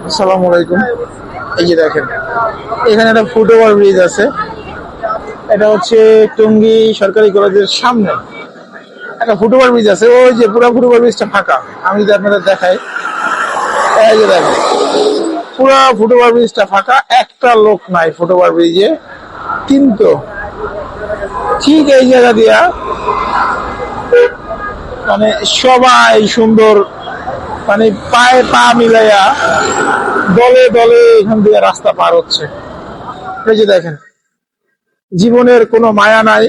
আসসালামু আলাইকুম। এই যে দেখেন, এখানে একটা ফুটওভার ব্রিজ আছে। এটা হচ্ছে টঙ্গী সরকারি কলেজের সামনে একটা ফুটওভার ব্রিজ আছে। ওই যে পুরো ফুটওভার ব্রিজটা ফাঁকা। আমি যদি আপনাদের দেখাই, এই যে দেখেন, পুরো ফুটওভার ব্রিজটা ফাঁকা, একটা লোক নাই ফুটওভার ব্রিজে। কিন্তু ঠিক এই জায়গা দিয়া মানে সবাই সুন্দর, মানে পায়ে পা মিলাইয়া দলে দলে এখান দিয়ে রাস্তা পার হচ্ছে। এই যে দেখেন, জীবনের কোনো মায়া নাই,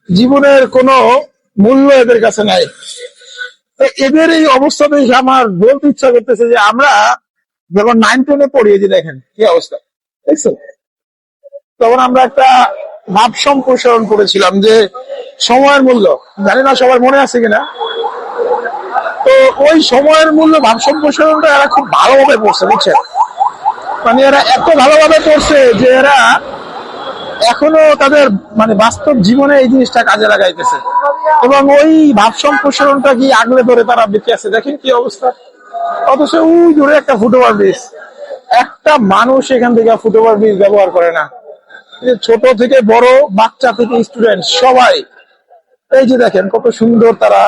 জীবনের কোনো মূল্য এদের কাছে নাই। তো এদের এই অবস্থা দেখে আমার বলতে ইচ্ছা করতেছে যে আমরা যখন 9-10-এ পড়ি, যে দেখেন কি অবস্থা, দেখছো? তখন আমরা একটা ভাব সম্প্রসারণ করেছিলাম যে সময়ের মূল্য, জানি না সবার মনে আছে কিনা। তো ওই সময়ের মূল্য ভাব সম্প্রসারণটা এরা খুব ভালোভাবে পড়ছে, বুঝছেন? মানে এরা এত ভালোভাবে পড়ছে যে এরা এখনো তাদের মানে বাস্তব জীবনে এই জিনিসটা কাজে লাগাইতেছে, এবং ওই ভাব সম্প্রসারণটা কি আগলে ধরে তারা বেঁচে আছে। দেখেন কি অবস্থা। অথচ ওই দূরে একটা ফুটওভার ব্রিজ, একটা মানুষ এখান থেকে ফুটওভার ব্রিজ ব্যবহার করে না। ছোট থেকে বড়, বাচ্চা থেকে স্টুডেন্ট সবাই। এই যে দেখেন কত সুন্দর তারা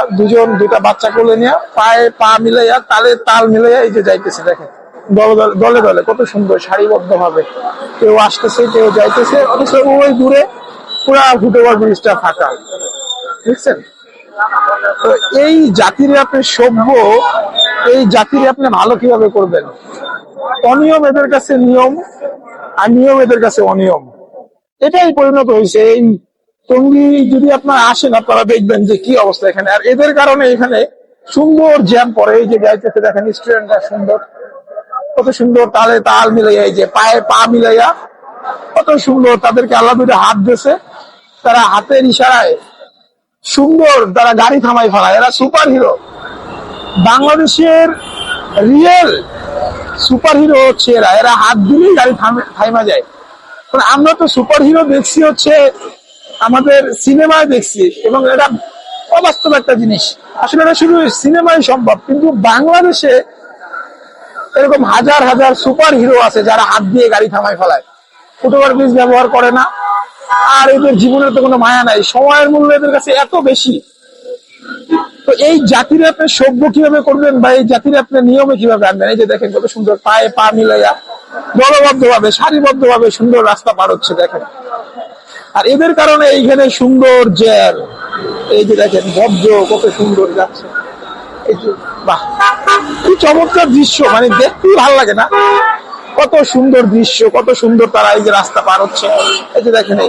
দুটা বাচ্চা কোলে নিয়ে পায়ে পা মিলাইয়া তালে তাল মিলাইয়া এই যে যাইতেছে। দেখেন দলে দলে কত সুন্দর সারিবদ্ধ ভাবে কেউ আসতেছে কেউ যাইতেছে। অথচ ওই দূরে পুরা ফুটওভার ব্রিজটা ফাঁকা, বুঝছেন? তো এই জাতির আপনি সভ্য, এই জাতির আপনি ভালো কিভাবে করবেন? অনিয়ম এদের কাছে নিয়ম, আর নিয়ম এদের কাছে অনিয়ম। এটাই পরিণত হয়েছে। এই টঙ্গী যদি আপনারা আসেন, আপনারা দেখবেন যে কি অবস্থা এখানে। আর এদের কারণে এখানে সুন্দর জ্যাম পড়ে। এই যে যাইতেছে দেখেন, স্টুডেন্টরা সুন্দর, কত সুন্দর তালে তাল মিলাইয়া, এই যে পায়ে পা মিলাইয়া কত সুন্দর। তাদেরকে আল্লাহ দুটো হাত দিয়েছে, তারা হাতের ইশারায় সুন্দর তারা গাড়ি থামাই ফেলায়। এরা সুপার হিরো, বাংলাদেশের রিয়েল সুপার হিরো হচ্ছে এরা। এরা হাত দিলেই গাড়ি থাইমা যায়। আমরা তো সুপার হিরো দেখছি হচ্ছে আমাদের সিনেমায় দেখছি, এবং এটা অবাস্তব একটা জিনিস। আসলে এটা শুধু সিনেমায় সম্ভব, কিন্তু বাংলাদেশে এরকম হাজার হাজার সুপার হিরো আছে যারা হাত দিয়ে গাড়ি থামায় ফেলায়, ফুটওভার ব্রিজ ব্যবহার করে না। আর এদের জীবনের তো কোনো মায়া নাই, সময়ের মূল্য এদের কাছে এত বেশি। তো এই জাতির আপনি সভ্য কিভাবে করবেন, বা এই জাতির আপনি নিয়মে কিভাবে আনবেন? এই যে দেখেন কত সুন্দর পায়ে পা মিলাইয়া দলবদ্ধ ভাবে সারিবদ্ধ ভাবে সুন্দর রাস্তা পার হচ্ছে, দেখেন। আর এদের কারণে এইখানে সুন্দর জ্যাম। এই যে দেখেন ভদ্র কত সুন্দর যাচ্ছে। এই যে বাহ, কি চমৎকার দৃশ্য, মানে দেখতেই ভালো লাগে না? কত সুন্দর দৃশ্য, কত সুন্দর তারা এই যে রাস্তা পার হচ্ছে। এই যে দেখেন,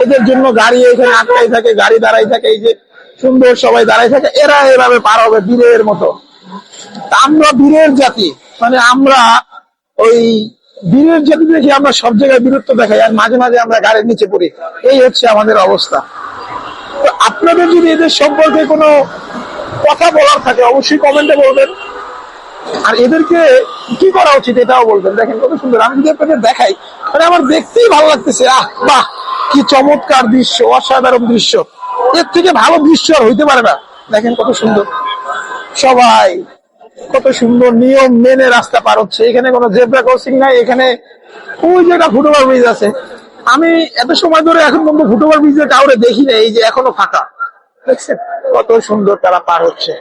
এদের জন্য গাড়ি এখানে আটকাই থাকে, গাড়ি দাঁড়াই থাকে, এই যে সুন্দর সবাই দাঁড়াই থাকে। এরা এভাবে পার হবে বীরের মতো। আমরা বীরের জাতি, মানে আমরা ওই বীরের জাতি দেখি আমরা সব জায়গায় বীরত্ব দেখাই, আর মাঝে মাঝে আমরা গাড়ির নিচে পড়ি। এই হচ্ছে আমাদের অবস্থা। তো আপনাদের যদি এদের সম্পর্কে কোনো কথা বলার থাকে অবশ্যই কমেন্টে বলবেন, আর এদেরকে কি করা উচিত এটাও বলবেন। দেখেন কত সুন্দর, আমি যদি আপনাদের দেখাই, মানে আমার দেখতেই ভালো লাগতেছে। বাহ, কি চমৎকার দৃশ্য, অসাধারণ দৃশ্য। এর থেকে ভালো দৃশ্য আর হইতে পারে না। দেখেন কত সুন্দর, সবাই কত সুন্দর নিয়ম মেনে রাস্তা পার হচ্ছে। এখানে কোনো জেব্রা ক্রসিং নাই, এখানে ওই যে একটা ফুটওভার ব্রিজ আছে। আমি এত সময় ধরে এখন পর্যন্ত ফুটওভার ব্রিজে কাউরে দেখি না, এই যে এখনো ফাঁকা। দেখছেন কত সুন্দর তারা পার হচ্ছে।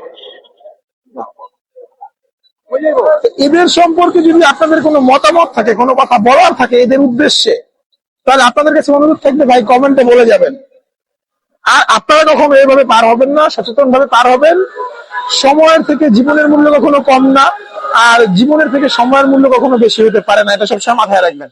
এদের সম্পর্কে যদি আপনাদের কোনো মতামত থাকে, কোনো কথা বলার থাকে এদের উদ্দেশ্যে, তাহলে আপনাদের কাছে অনুরোধ থাকবে ভাই কমেন্টে বলে যাবেন। আর আপনারা কখনো এইভাবে পার হবেন না, সচেতন ভাবে পার হবেন। সময়ের থেকে জীবনের মূল্য কখনো কম না, আর জীবনের থেকে সময়ের মূল্য কখনো বেশি হতে পারে না, এটা সবসময় মাথায় রাখবেন।